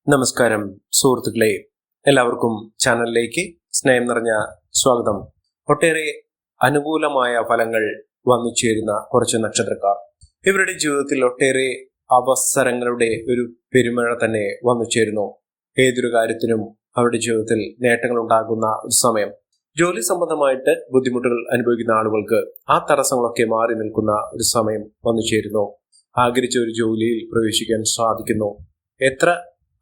നമസ്കാരം സുഹൃത്തുക്കളെ, എല്ലാവർക്കും ചാനലിലേക്ക് സ്നേഹം നിറഞ്ഞ സ്വാഗതം. ഒട്ടേറെ അനുകൂലമായ ഫലങ്ങൾ വന്നു ചേരുന്ന കുറച്ച് നക്ഷത്രക്കാർ, ഇവരുടെ ജീവിതത്തിൽ ഒട്ടേറെ അവസരങ്ങളുടെ ഒരു പെരുമഴ തന്നെ വന്നു ചേരുന്നു. ഏതൊരു കാര്യത്തിനും അവരുടെ ജീവിതത്തിൽ നേട്ടങ്ങൾ ഉണ്ടാകുന്ന ഒരു സമയം. ജോലി സംബന്ധമായിട്ട് ബുദ്ധിമുട്ടുകൾ അനുഭവിക്കുന്ന ആളുകൾക്ക് ആ തടസ്സങ്ങളൊക്കെ മാറി നിൽക്കുന്ന ഒരു സമയം വന്നു ചേരുന്നു. ആഗ്രഹിച്ച ഒരു ജോലിയിൽ പ്രവേശിക്കാൻ സാധിക്കുന്നു. എത്ര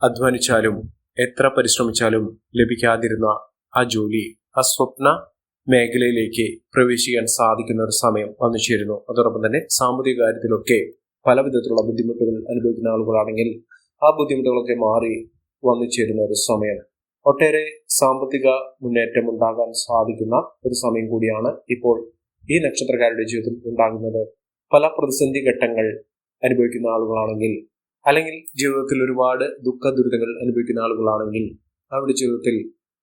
അധ്വാനിച്ചാലും എത്ര പരിശ്രമിച്ചാലും ലഭിക്കാതിരുന്ന ആ ജോലി, ആ സ്വപ്ന മേഖലയിലേക്ക് പ്രവേശിക്കാൻ സാധിക്കുന്ന ഒരു സമയം വന്നു ചേരുന്നു. അതോടൊപ്പം തന്നെ സാമ്പത്തിക കാര്യത്തിലൊക്കെ പല വിധത്തിലുള്ള ബുദ്ധിമുട്ടുകൾ അനുഭവിക്കുന്ന ആളുകളാണെങ്കിൽ ആ ബുദ്ധിമുട്ടുകളൊക്കെ മാറി വന്നു ചേരുന്ന ഒരു സമയം. ഒട്ടേറെ സാമ്പത്തിക മുന്നേറ്റം ഉണ്ടാകാൻ സാധിക്കുന്ന ഒരു സമയം കൂടിയാണ് ഇപ്പോൾ ഈ നക്ഷത്രക്കാരുടെ ജീവിതത്തിൽ ഉണ്ടാകുന്നത്. പല പ്രതിസന്ധി ഘട്ടങ്ങൾ അനുഭവിക്കുന്ന ആളുകളാണെങ്കിൽ, അല്ലെങ്കിൽ ജീവിതത്തിൽ ഒരുപാട് ദുഃഖ ദുരിതങ്ങൾ അനുഭവിക്കുന്ന ആളുകളാണെങ്കിൽ, അവരുടെ ജീവിതത്തിൽ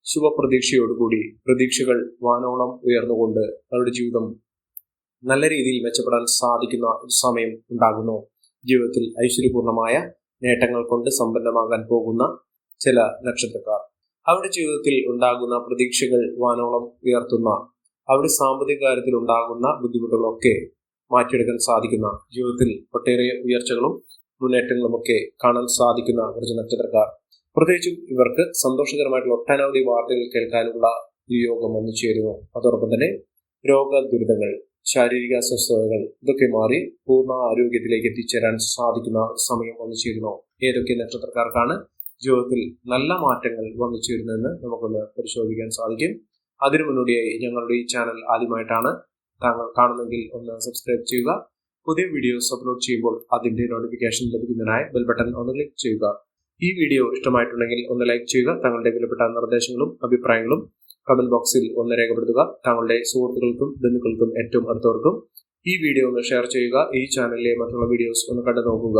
ശുഭപ്രതീക്ഷയോടുകൂടി പ്രതീക്ഷകൾ വാനോളം ഉയർന്നുകൊണ്ട് അവരുടെ ജീവിതം നല്ല രീതിയിൽ മെച്ചപ്പെടാൻ സാധിക്കുന്ന ഒരു സമയം ഉണ്ടാകുന്നു. ജീവിതത്തിൽ ഐശ്വര്യപൂർണമായ നേട്ടങ്ങൾ കൊണ്ട് സമ്പന്നമാകാൻ പോകുന്ന ചില നക്ഷത്രക്കാർ, അവരുടെ ജീവിതത്തിൽ ഉണ്ടാകുന്ന പ്രതീക്ഷകൾ വാനോളം ഉയർത്തുന്ന, അവരുടെ സാമ്പത്തിക കാര്യത്തിൽ ഉണ്ടാകുന്ന ബുദ്ധിമുട്ടുകളൊക്കെ മാറ്റിയെടുക്കാൻ സാധിക്കുന്ന, ജീവിതത്തിൽ ഒട്ടേറെ ഉയർച്ചകളും മുന്നേറ്റങ്ങളുമൊക്കെ കാണാൻ സാധിക്കുന്ന കുറച്ച് നക്ഷത്രക്കാർ. പ്രത്യേകിച്ചും ഇവർക്ക് സന്തോഷകരമായിട്ടുള്ള ഒട്ടനവധി വാർത്തകൾ കേൾക്കാനുള്ള യോഗം വന്നു ചേരുന്നു. അതോടൊപ്പം തന്നെ രോഗദുരിതങ്ങൾ, ശാരീരിക അസ്വസ്ഥതകൾ ഇതൊക്കെ മാറി പൂർണ്ണ ആരോഗ്യത്തിലേക്ക് എത്തിച്ചേരാൻ സാധിക്കുന്ന സമയം വന്നു ചേരുന്നു. ഏതൊക്കെ നക്ഷത്രക്കാർക്കാണ് ജീവിതത്തിൽ നല്ല മാറ്റങ്ങൾ വന്നു ചേരുന്നതെന്ന് നമുക്കൊന്ന് പരിശോധിക്കാൻ സാധിക്കും. അതിനു മുന്നോടിയായി ഞങ്ങളുടെ ഈ ചാനൽ ആദ്യമായിട്ടാണ് താങ്കൾ കാണുന്നെങ്കിൽ ഒന്ന് സബ്സ്ക്രൈബ് ചെയ്യുക. പുതിയ വീഡിയോസ് അപ്ലോഡ് ചെയ്യുമ്പോൾ അതിന്റെ നോട്ടിഫിക്കേഷൻ ലഭിക്കുന്നതിനായി ബെൽ ബട്ടൺ ഒന്ന് ക്ലിക്ക് ചെയ്യുക. ഈ വീഡിയോ ഇഷ്ടമായിട്ടുണ്ടെങ്കിൽ ഒന്ന് ലൈക്ക് ചെയ്യുക. താങ്കളുടെ വിലപ്പെട്ട നിർദ്ദേശങ്ങളും അഭിപ്രായങ്ങളും കമന്റ് ബോക്സിൽ ഒന്ന് രേഖപ്പെടുത്തുക. താങ്കളുടെ സുഹൃത്തുക്കൾക്കും ബന്ധുക്കൾക്കും ഏറ്റവും അടുത്തവർക്കും ഈ വീഡിയോ ഒന്ന് ഷെയർ ചെയ്യുക. ഈ ചാനലിലെ മറ്റുള്ള വീഡിയോസ് ഒന്ന് കണ്ടു നോക്കുക.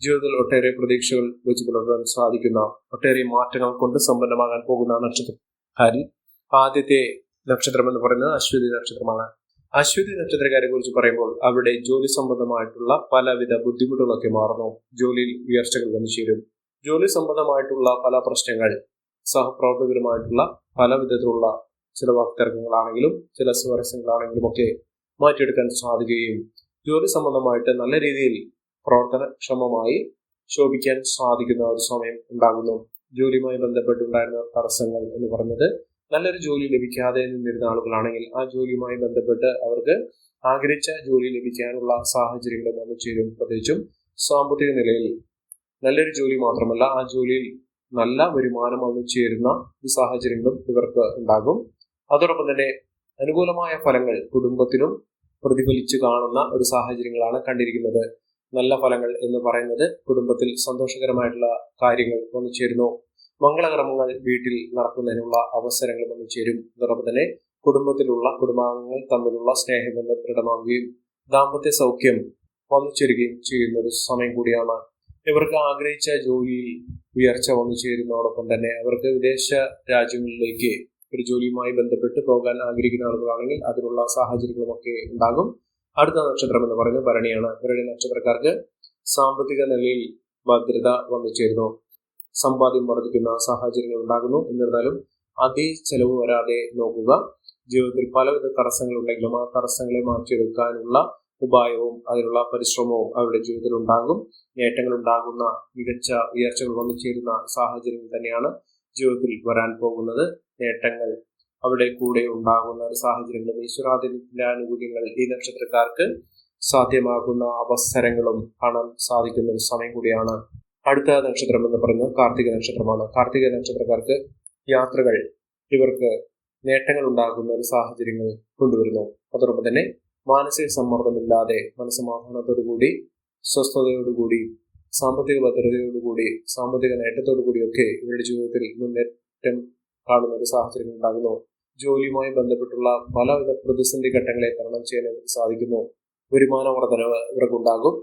ജീവിതത്തിൽ ഒട്ടേറെ പ്രതീക്ഷകൾ വെച്ച് പുലർത്താൻ സാധിക്കുന്ന, ഒട്ടേറെ മാറ്റങ്ങൾ കൊണ്ട് സമ്പന്നമാകാൻ പോകുന്ന നക്ഷത്രക്കാരിൽ ആദ്യത്തെ നക്ഷത്രം എന്ന് പറയുന്നത് അശ്വതി നക്ഷത്രമാണ്. അശ്വതി നക്ഷത്രക്കാരെ കുറിച്ച് പറയുമ്പോൾ അവരുടെ ജോലി സംബന്ധമായിട്ടുള്ള പലവിധ ബുദ്ധിമുട്ടുകളൊക്കെ മാറുന്നു. ജോലിയിൽ ഉയർച്ചകൾ വന്നു ചേരും. ജോലി സംബന്ധമായിട്ടുള്ള പല പ്രശ്നങ്ങൾ, സഹപ്രവർത്തകരുമായിട്ടുള്ള പല വിധത്തിലുള്ള ചില വാക്തർക്കങ്ങളാണെങ്കിലും ചില സ്വാരസ്യങ്ങളാണെങ്കിലും ഒക്കെ മാറ്റിയെടുക്കാൻ സാധിക്കുകയും ജോലി സംബന്ധമായിട്ട് നല്ല രീതിയിൽ പ്രവർത്തനക്ഷമമായി ശോഭിക്കാൻ സാധിക്കുന്ന ഒരു സമയം ഉണ്ടാകുന്നു. ജോലിയുമായി ബന്ധപ്പെട്ടുണ്ടായിരുന്ന തടസ്സങ്ങൾ എന്ന് പറയുന്നത്, നല്ലൊരു ജോലി ലഭിക്കാതെ നിന്നിരുന്ന ആളുകളാണെങ്കിൽ ആ ജോലിയുമായി ബന്ധപ്പെട്ട് അവർക്ക് ആഗ്രഹിച്ച ജോലി ലഭിക്കാനുള്ള സാഹചര്യങ്ങൾ വന്നു ചേരും. പ്രത്യേകിച്ചും സാമ്പത്തിക നിലയിൽ നല്ലൊരു ജോലി മാത്രമല്ല, ആ ജോലിയിൽ നല്ല വരുമാനം വന്നു ചേരുന്ന ഒരു സാഹചര്യങ്ങളും ഇവർക്ക് ഉണ്ടാകും. അതോടൊപ്പം തന്നെ അനുകൂലമായ ഫലങ്ങൾ കുടുംബത്തിനും പ്രതിഫലിച്ചു കാണുന്ന ഒരു സാഹചര്യങ്ങളാണ് കണ്ടിരിക്കുന്നത്. നല്ല ഫലങ്ങൾ എന്ന് പറയുന്നത് കുടുംബത്തിൽ സന്തോഷകരമായിട്ടുള്ള കാര്യങ്ങൾ വന്നു ചേരുന്നു. മംഗളകർമ്മങ്ങൾ വീട്ടിൽ നടക്കുന്നതിനുള്ള അവസരങ്ങൾ വന്നു ചേരും. അതോടൊപ്പം തന്നെ കുടുംബാംഗങ്ങൾ തമ്മിലുള്ള സ്നേഹബന്ധം ദൃഢമാകുകയും ദാമ്പത്യ സൗഖ്യം വന്നു ചേരുകയും ചെയ്യുന്ന ഒരു സമയം കൂടിയാണ്. ഇവർക്ക് ആഗ്രഹിച്ച ജോലിയിൽ ഉയർച്ച വന്നു ചേരുന്നതോടൊപ്പം തന്നെ അവർക്ക് വിദേശ രാജ്യങ്ങളിലേക്ക് ഒരു ജോലിയുമായി ബന്ധപ്പെട്ട് പോകാൻ ആഗ്രഹിക്കുന്ന ആളുകളാണെങ്കിൽ അതിനുള്ള സാഹചര്യങ്ങളുമൊക്കെ ഉണ്ടാകും. അടുത്ത നക്ഷത്രം എന്ന് പറയുന്നത് ഭരണിയാണ്. ഭരണി നക്ഷത്രക്കാർക്ക് സാമ്പത്തിക നിലയിൽ ഭദ്രത വന്നു ചേരുന്നു. സമ്പാദ്യം വർദ്ധിക്കുന്ന സാഹചര്യങ്ങൾ ഉണ്ടാകുന്നു. എന്നിരുന്നാലും അതേ ചെലവ് വരാതെ നോക്കുക. ജീവിതത്തിൽ പലവിധ തടസ്സങ്ങൾ ഉണ്ടെങ്കിലും ആ തടസ്സങ്ങളെ മാറ്റിയെടുക്കാനുള്ള ഉപായവും അതിനുള്ള പരിശ്രമവും അവരുടെ ജീവിതത്തിൽ ഉണ്ടാകും. നേട്ടങ്ങൾ ഉണ്ടാകുന്ന, മികച്ച ഉയർച്ചകൾ വന്നു ചേരുന്ന സാഹചര്യങ്ങൾ തന്നെയാണ് ജീവിതത്തിൽ വരാൻ പോകുന്നത്. നേട്ടങ്ങൾ അവിടെ കൂടെ ഉണ്ടാകുന്ന ഒരു സാഹചര്യങ്ങളും ഈശ്വരാധീനത്തിന്റെ ആനുകൂല്യങ്ങൾ ഈ നക്ഷത്രക്കാർക്ക് സാധ്യമാകുന്ന അവസരങ്ങളും കാണാൻ സാധിക്കുന്ന ഒരു സമയം കൂടിയാണ്. അടുത്ത നക്ഷത്രം എന്ന് പറയുന്നത് കാർത്തിക നക്ഷത്രമാണ്. കാർത്തിക നക്ഷത്രക്കാർക്ക് യാത്രകൾ ഇവർക്ക് നേട്ടങ്ങൾ ഉണ്ടാകുന്ന ഒരു സാഹചര്യങ്ങൾ കൊണ്ടുവരുന്നു. അതോടൊപ്പം തന്നെ മാനസിക സമ്മർദ്ദമില്ലാതെ മനസ്സമാധാനത്തോടുകൂടി, സ്വസ്ഥതയോടുകൂടി, സാമ്പത്തിക ഭദ്രതയോടുകൂടി, സാമ്പത്തിക നേട്ടത്തോടുകൂടിയൊക്കെ ഇവരുടെ ജീവിതത്തിൽ മുന്നേറ്റം കാണുന്ന ഒരു സാഹചര്യം ഉണ്ടാകുന്നു. ജോലിയുമായി ബന്ധപ്പെട്ടുള്ള പലവിധ പ്രതിസന്ധി ഘട്ടങ്ങളെ തരണം ചെയ്യാൻ സാധിക്കുന്നു. വരുമാന വർധനവ് ഇവർക്കുണ്ടാകും.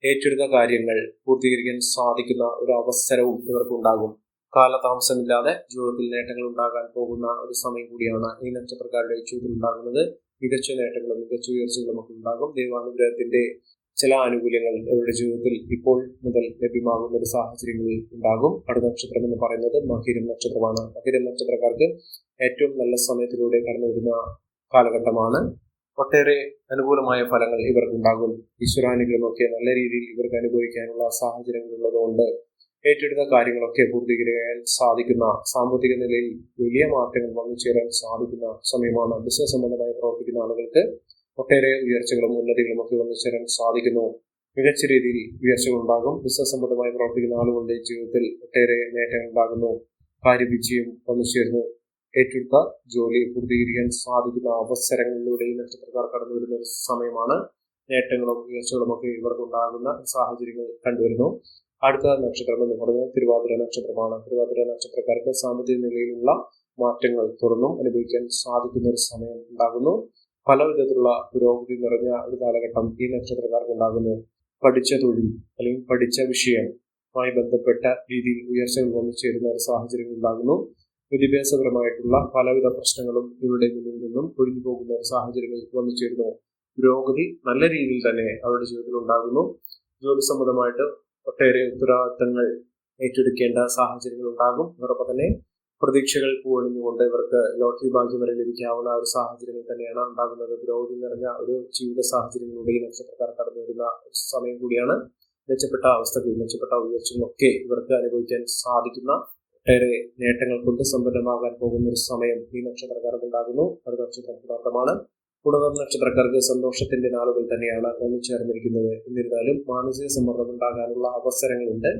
ഏറ്റെടുത്ത കാര്യങ്ങൾ പൂർത്തീകരിക്കാൻ സാധിക്കുന്ന ഒരു അവസരവും ഇവർക്കുണ്ടാകും. കാലതാമസമില്ലാതെ ജീവിതത്തിൽ നേട്ടങ്ങൾ ഉണ്ടാകാൻ പോകുന്ന ഒരു സമയം കൂടിയാണ് ഈ നക്ഷത്രക്കാരുടെ ജീവിതത്തിൽ ഉണ്ടാകുന്നത്. മികച്ച നേട്ടങ്ങളും മികച്ച ഉയർച്ചകളും ഒക്കെ ഉണ്ടാകും. ദൈവാനുഗ്രഹത്തിന്റെ ചില ആനുകൂല്യങ്ങൾ ഇവരുടെ ജീവിതത്തിൽ ഇപ്പോൾ മുതൽ ലഭ്യമാകുന്ന ഒരു സാഹചര്യങ്ങളിൽ ഉണ്ടാകും. അടുത്ത നക്ഷത്രം എന്ന് പറയുന്നത് മകരം നക്ഷത്രമാണ്. മകരം നക്ഷത്രക്കാർക്ക് ഏറ്റവും നല്ല സമയത്തിലൂടെ കടന്നു വരുന്ന കാലഘട്ടമാണ്. ഒട്ടേറെ അനുകൂലമായ ഫലങ്ങൾ ഇവർക്കുണ്ടാകും. ഈശ്വരാനുഗ്രഹമൊക്കെ നല്ല രീതിയിൽ ഇവർക്ക് അനുഭവിക്കാനുള്ള സാഹചര്യങ്ങൾ ഉള്ളതുകൊണ്ട് ഏറ്റെടുത്ത കാര്യങ്ങളൊക്കെ പൂർത്തീകരിക്കാൻ സാധിക്കുന്ന, സാമ്പത്തിക നിലയിൽ വലിയ മാറ്റങ്ങൾ വന്നു ചേരാൻ സാധിക്കുന്ന സമയമാണ്. ബിസിനസ് സംബന്ധമായി പ്രവർത്തിക്കുന്ന ആളുകൾക്ക് ഒട്ടേറെ ഉയർച്ചകളും ഉന്നതികളും ഒക്കെ വന്നു ചേരാൻ സാധിക്കുന്നു. മികച്ച രീതിയിൽ ഉയർച്ചകൾ ഉണ്ടാകും. ബിസിനസ് സംബന്ധമായി പ്രവർത്തിക്കുന്ന ആളുകളുടെ ജീവിതത്തിൽ ഒട്ടേറെ നേട്ടങ്ങൾ ഉണ്ടാകുന്നു. കാര്യവിജയം വന്നു ചേരുന്നു. ഏറ്റെടുത്ത ജോലി പൂർത്തീകരിക്കാൻ സാധിക്കുന്ന അവസരങ്ങളിലൂടെ ഈ നക്ഷത്രക്കാർ കടന്നു വരുന്ന ഒരു സമയമാണ്. നേട്ടങ്ങളും ഉയർച്ചകളും ഒക്കെ ഇവർക്കുണ്ടാകുന്ന സാഹചര്യങ്ങൾ കണ്ടുവരുന്നു. അടുത്ത നക്ഷത്രം എന്ന് പറയുന്നത് തിരുവാതിര നക്ഷത്രമാണ്. തിരുവാതിര നക്ഷത്രക്കാർക്ക് സാമ്പത്തിക നിലയിലുള്ള മാറ്റങ്ങൾ തുറന്നും അനുഭവിക്കാൻ സാധിക്കുന്ന ഒരു സമയം ഉണ്ടാകുന്നു. പല വിധത്തിലുള്ള പുരോഗതി നിറഞ്ഞ ഒരു കാലഘട്ടം ഈ നക്ഷത്രക്കാർക്ക് ഉണ്ടാകുന്നു. പഠിച്ച തൊഴിൽ അല്ലെങ്കിൽ പഠിച്ച വിഷയവുമായി ബന്ധപ്പെട്ട രീതിയിൽ ഉയർച്ചകൾ വന്നു ചേരുന്ന ഒരു സാഹചര്യം ഉണ്ടാകുന്നു. വിദ്യാഭ്യാസപരമായിട്ടുള്ള പലവിധ പ്രശ്നങ്ങളും ഇവരുടെ മുന്നിൽ നിന്നും ഒഴിഞ്ഞു പോകുന്ന സാഹചര്യങ്ങൾ വന്നു ചേരുന്നു. പുരോഗതി നല്ല രീതിയിൽ തന്നെ അവരുടെ ജീവിതത്തിൽ ഉണ്ടാകുന്നു. ജോലി സംബന്ധമായിട്ട് ഒട്ടേറെ ഉത്തരവാദിത്തങ്ങൾ ഏറ്റെടുക്കേണ്ട സാഹചര്യങ്ങൾ ഉണ്ടാകും. അതോടൊപ്പം തന്നെ പ്രതീക്ഷകൾ പൂവണിഞ്ഞുകൊണ്ട് ഇവർക്ക് ലോട്ടറി ഭാഗ്യം വരെ ലഭിക്കാവുന്ന ഒരു സാഹചര്യങ്ങൾ തന്നെയാണ് ഉണ്ടാകുന്നത്. പുരോഗതി നിറഞ്ഞ ഒരു ജീവിത സാഹചര്യങ്ങളിലൂടെ ഈ നക്ഷത്രക്കാർ കടന്നു വരുന്ന സമയം കൂടിയാണ്. മെച്ചപ്പെട്ട അവസ്ഥകൾ, മെച്ചപ്പെട്ട ഉയർച്ചകളൊക്കെ ഇവർക്ക് അനുഭവിക്കാൻ സാധിക്കുന്ന ഒട്ടേറെ നേട്ടങ്ങൾ കൊണ്ട് സമ്പന്നമാകാൻ പോകുന്ന ഒരു സമയം ഈ നക്ഷത്രക്കാർക്ക് ഉണ്ടാകുന്നു. അടുത്ത നക്ഷത്രം പുണർദമാണ്. പുണർദം നക്ഷത്രക്കാർക്ക് സന്തോഷത്തിന്റെ നാളുകൾ തന്നെയാണ് ഒന്നിച്ചേർന്നിരിക്കുന്നത്. എന്നിരുന്നാലും മാനസിക സമ്മർദ്ദം ഉണ്ടാകാനുള്ള അവസരങ്ങളുണ്ട്.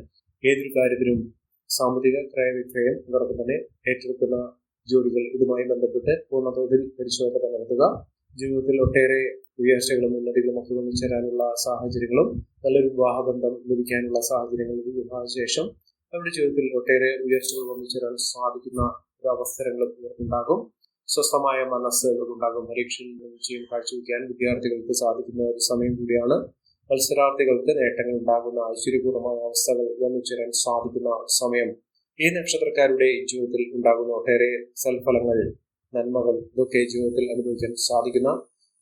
ഏതൊരു കാര്യത്തിലും സാമ്പത്തിക ക്രയവിക്രയം, അതോടൊപ്പം തന്നെ ഏറ്റെടുക്കുന്ന ജോലികൾ ഇതുമായി ബന്ധപ്പെട്ട് പൂർണ്ണതോതിൽ പരിശോധന നടത്തുക. ജീവിതത്തിൽ ഒട്ടേറെ ഉയർച്ചകളും ഉന്നതികളും ഒക്കെ ഒന്നിച്ചേരാനുള്ള സാഹചര്യങ്ങളും നല്ലൊരു വിവാഹബന്ധം ലഭിക്കാനുള്ള സാഹചര്യങ്ങളും വിവാഹശേഷം അവരുടെ ജീവിതത്തിൽ ഒട്ടേറെ ഉയർച്ചകൾ ഒന്നിച്ചേരാൻ സാധിക്കുന്ന ഒരു അവസരങ്ങളും ഇവർക്കുണ്ടാകും. സ്വസ്ഥമായ മനസ്സ് ഇവർക്കുണ്ടാകും. പരീക്ഷയിൽ വിജയം കാഴ്ചവെക്കാൻ വിദ്യാർത്ഥികൾക്ക് സാധിക്കുന്ന ഒരു സമയം കൂടിയാണ്. മത്സരാർത്ഥികൾക്ക് നേട്ടങ്ങൾ ഉണ്ടാകുന്ന ഐശ്വര്യപൂർണമായ അവസ്ഥകൾ വന്നുചേരാൻ സാധിക്കുന്ന സമയം. ഈ നക്ഷത്രക്കാരുടെ ജീവിതത്തിൽ ഉണ്ടാകുന്ന ഒട്ടേറെ സൽഫലങ്ങൾ, നന്മകൾ ഇതൊക്കെ ജീവിതത്തിൽ അനുഭവിക്കാൻ സാധിക്കുന്ന,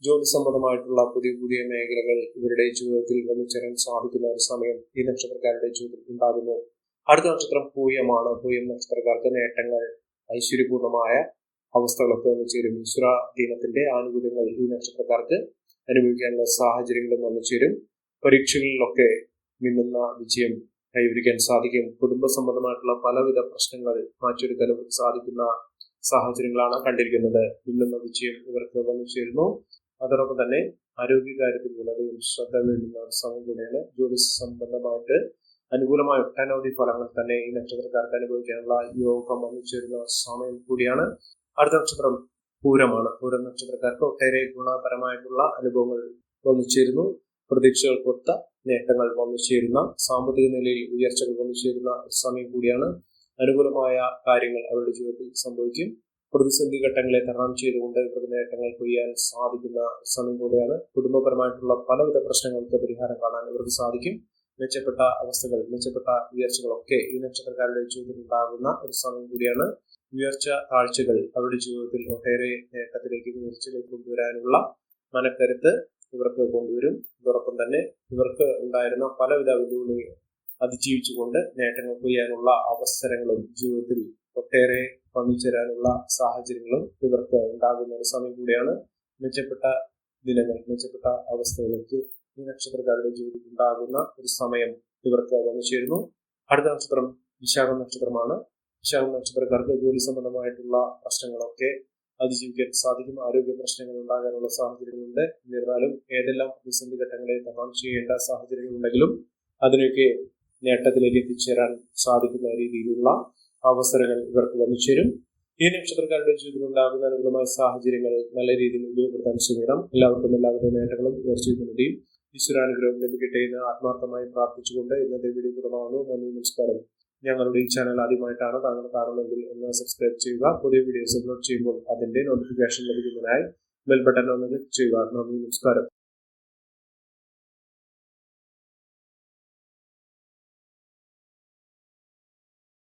ജോലി സംബന്ധമായിട്ടുള്ള പുതിയ പുതിയ മേഖലകൾ ഇവരുടെ ജീവിതത്തിൽ വന്നുചേരാൻ സാധിക്കുന്ന ഒരു സമയം ഈ നക്ഷത്രക്കാരുടെ ജീവിതത്തിൽ ഉണ്ടാകുന്നു. അടുത്ത നക്ഷത്രം പൂയമാണ്. പൂയം നക്ഷത്രക്കാർക്ക് നേട്ടങ്ങൾ, ഐശ്വര്യപൂർണമായ അവസ്ഥകളൊക്കെ വന്നുചേരും. ഈശ്വരാധീനത്തിന്റെ ആനുകൂല്യങ്ങൾ ഈ നക്ഷത്രക്കാർക്ക് അനുഭവിക്കാനുള്ള സാഹചര്യങ്ങളും വന്നുചേരും. പരീക്ഷകളിലൊക്കെ മിന്നുന്ന വിജയം കൈവരിക്കാൻ സാധിക്കും. കുടുംബ സംബന്ധമായിട്ടുള്ള പലവിധ പ്രശ്നങ്ങൾ മാറ്റിയെടുക്കാൻ ഇവർക്ക് സാധിക്കുന്ന സാഹചര്യങ്ങളാണ് കണ്ടിരിക്കുന്നത്. മിന്നുന്ന വിജയം ഇവർക്ക് വന്നുചേരുന്നു. അതോടൊപ്പം തന്നെ ആരോഗ്യകാര്യത്തിൽ വളരെയും ശ്രദ്ധ വേണ്ടുന്ന ഒരു സമയം കൂടിയാണ്. ജോലി സംബന്ധമായിട്ട് അനുകൂലമായ ഒട്ടനവധി ഫലങ്ങൾ തന്നെ ഈ നക്ഷത്രക്കാർക്ക് അനുഭവിക്കാനുള്ള യോഗം വന്നുചേരുന്ന സമയം കൂടിയാണ്. അടുത്ത നക്ഷത്രം പൂരമാണ്. പൂരം നക്ഷത്രക്കാർക്ക് ഒട്ടേറെ ഗുണപരമായിട്ടുള്ള അനുഭവങ്ങൾ വന്നുചേരുന്നു. പ്രതീക്ഷകൾക്കൊത്ത നേട്ടങ്ങൾ വന്നുചേരുന്ന, സാമ്പത്തിക നിലയിൽ ഉയർച്ചകൾ വന്നുചേരുന്ന സമയം കൂടിയാണ്. അനുകൂലമായ കാര്യങ്ങൾ അവരുടെ ജീവിതത്തിൽ സംഭവിക്കും. പ്രതിസന്ധി ഘട്ടങ്ങളെ തരണം ചെയ്തുകൊണ്ട് ഇവർക്ക് നേട്ടങ്ങൾ കൊയ്യാൻ സാധിക്കുന്ന സമയം കൂടിയാണ്. കുടുംബപരമായിട്ടുള്ള പലവിധ പ്രശ്നങ്ങൾക്ക് പരിഹാരം കാണാൻ ഇവർക്ക് സാധിക്കും. മെച്ചപ്പെട്ട അവസ്ഥകൾ, മെച്ചപ്പെട്ട ഉയർച്ചകളൊക്കെ ഈ നക്ഷത്രക്കാരുടെ ജീവിതത്തിൽ ഉണ്ടാകുന്ന ഒരു സമയം കൂടിയാണ്. ഉയർച്ച താഴ്ചകൾ അവരുടെ ജീവിതത്തിൽ ഒട്ടേറെ നേട്ടത്തിലേക്ക് ഉയർച്ചയിലേക്ക് കൊണ്ടുവരാനുള്ള മനക്കരുത്ത് ഇവർക്ക് കൊണ്ടുവരും. അതോടൊപ്പം തന്നെ ഇവർക്ക് ഉണ്ടായിരുന്ന പലവിധ വെല്ലുവിളികൾ അതിജീവിച്ചുകൊണ്ട് നേട്ടങ്ങൾ കൊയ്യാനുള്ള അവസരങ്ങളും ജീവിതത്തിൽ ഒട്ടേറെ വന്നുചേരാനുള്ള സാഹചര്യങ്ങളും ഇവർക്ക് ഉണ്ടാകുന്ന ഒരു സമയം കൂടിയാണ്. മെച്ചപ്പെട്ട ദിനങ്ങൾ, മെച്ചപ്പെട്ട അവസ്ഥകളൊക്കെ ഈ നക്ഷത്രക്കാരുടെ ജീവിതത്തിൽ ഉണ്ടാകുന്ന ഒരു സമയം ഇവർക്ക് വന്നുചേരുന്നു. അടുത്ത നക്ഷത്രം വിശാഖം നക്ഷത്രമാണ്. വിശാഖം നക്ഷത്രക്കാർക്ക് ജോലി സംബന്ധമായിട്ടുള്ള പ്രശ്നങ്ങളൊക്കെ അതിജീവിക്കാൻ സാധിക്കും. ആരോഗ്യ പ്രശ്നങ്ങൾ ഉണ്ടാകാനുള്ള സാഹചര്യങ്ങളുണ്ട്. എന്നിരുന്നാലും ഏതെല്ലാം പ്രതിസന്ധി ഘട്ടങ്ങളെ തരണം ചെയ്യേണ്ട സാഹചര്യങ്ങളുണ്ടെങ്കിലും അതിനൊക്കെ നേട്ടത്തിലേക്ക് എത്തിച്ചേരാൻ സാധിക്കുന്ന രീതിയിലുള്ള അവസരങ്ങൾ ഇവർക്ക് വന്നുചേരും. ഈ നക്ഷത്രക്കാരുടെ ജീവിതത്തിൽ ഉണ്ടാകുന്ന അനുകൂലമായ സാഹചര്യങ്ങൾ നല്ല രീതിയിൽ ഉപയോഗപ്പെടുത്താൻ ശ്രമിക്കണം. എല്ലാവർക്കും എല്ലാവരുടെ നേട്ടങ്ങളും ഉയർച്ചയും ഈശ്വരാനുഗ്രഹം ലഭിക്കട്ടെ എന്ന് ആത്മാർത്ഥമായി പ്രാർത്ഥിച്ചുകൊണ്ട് ഇന്നത്തെ വീഡിയോ പൂർണ്ണമാകുന്നു. നന്ദി, നമസ്കാരം. ഞങ്ങളുടെ ഈ ചാനൽ ആദ്യമായിട്ടാണ് താങ്കൾ കാണുന്നതെങ്കിൽ ഒന്ന് സബ്സ്ക്രൈബ് ചെയ്യുക. പുതിയ വീഡിയോസ് അപ്ലോഡ് ചെയ്യുമ്പോൾ അതിന്റെ നോട്ടിഫിക്കേഷൻ ലഭിക്കുന്നതിനായി ബെൽ ബട്ടൺ ഒന്ന് ക്ലിക്ക് ചെയ്യുക. നന്ദി, നമസ്കാരം.